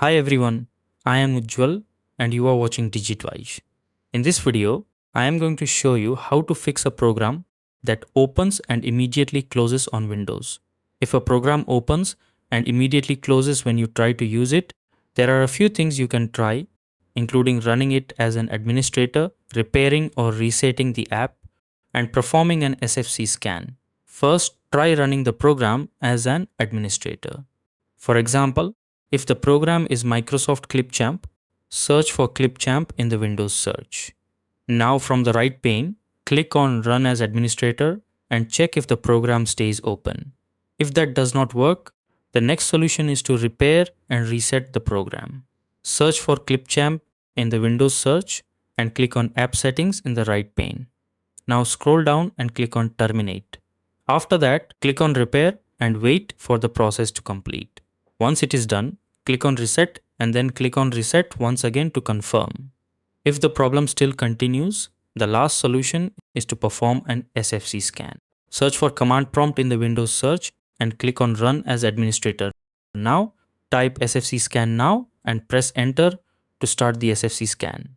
Hi everyone, I am Ujjwal and you are watching Digitwise. In this video, I am going to show you how to fix a program that opens and immediately closes on Windows. If a program opens and immediately closes when you try to use it, there are a few things you can try, including running it as an administrator, repairing or resetting the app, and performing an SFC scan. First, try running the program as an administrator. For example, if the program is Microsoft Clipchamp, search for Clipchamp in the Windows search. Now from the right pane, click on Run as Administrator and check if the program stays open. If that does not work, the next solution is to repair and reset the program. Search for Clipchamp in the Windows search and click on App Settings in the right pane. Now scroll down and click on Terminate. After that, click on Repair and wait for the process to complete. Once it is done, click on Reset and then click on Reset once again to confirm. If the problem still continues, the last solution is to perform an SFC scan. Search for command prompt in the Windows search and click on Run as Administrator. Now, type SFC scan now and press Enter to start the SFC scan.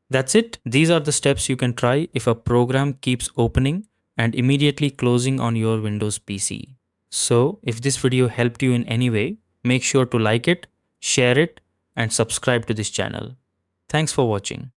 That's it. These are the steps you can try if a program keeps opening and immediately closing on your Windows PC. So, if this video helped you in any way, make sure to like it, share it, and subscribe to this channel. Thanks for watching.